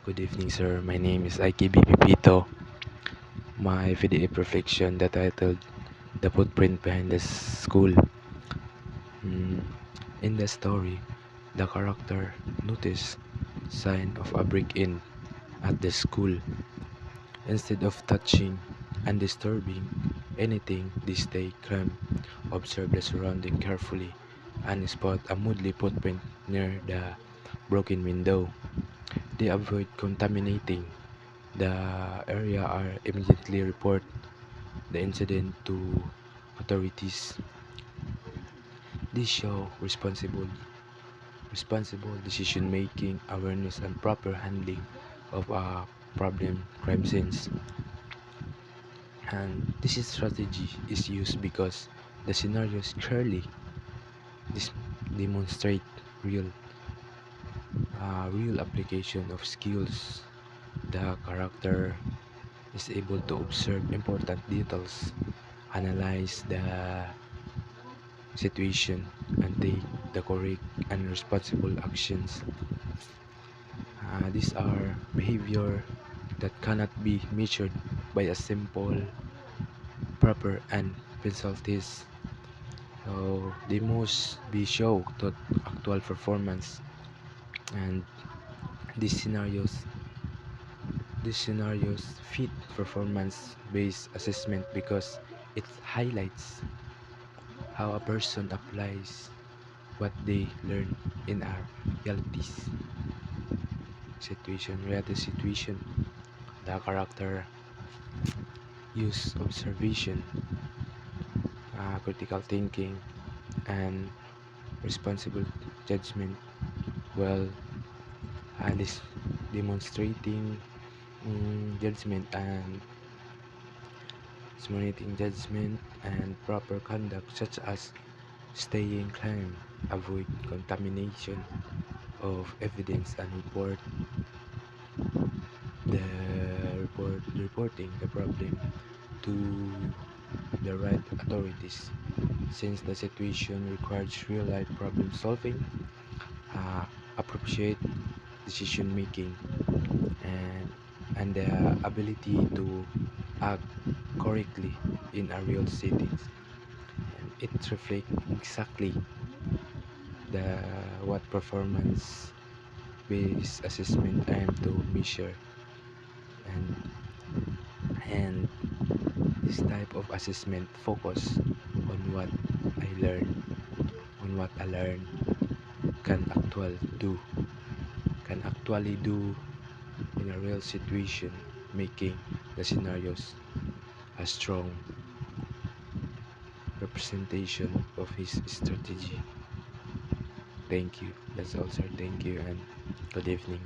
Good evening, sir. My name is IKB Pipito. My PDF reflection, the titled The Footprint Behind the School. Mm, In the story, the character noticed sign of a break-in at the school. Instead of touching and disturbing anything, they stay calm, observe the surrounding carefully, and spot a moodly footprint near the broken window. They avoid contaminating the area or immediately report the incident to authorities. This show responsible decision making, awareness, and proper handling of a problem crime scenes. And this strategy is used because the scenarios clearly dis- demonstrate real real application of skills. The character is able to observe important details, analyze the situation, and take the correct and responsible actions. These are behavior that cannot be measured by a simple, proper, and pencil test. So they must be show to actual performance, and these scenarios these scenarios fit performance-based assessment because it highlights how a person applies what they learn in a realities reality situation. The character use observation, critical thinking, and responsible judgment while Alice demonstrating judgment and simulating judgment and proper conduct such as staying calm, avoid contamination of evidence and reporting the problem to the right authorities. Since the situation requires real life problem solving, uh, appropriate decision making, and the ability to act correctly in a real settings, and it reflects exactly the what performance based assessment I am to measure. And and this type of assessment focus on what I learn can actually do in a real situation, making the scenarios a strong representation of his strategy. Thank you. That's all, sir. Thank you and good evening.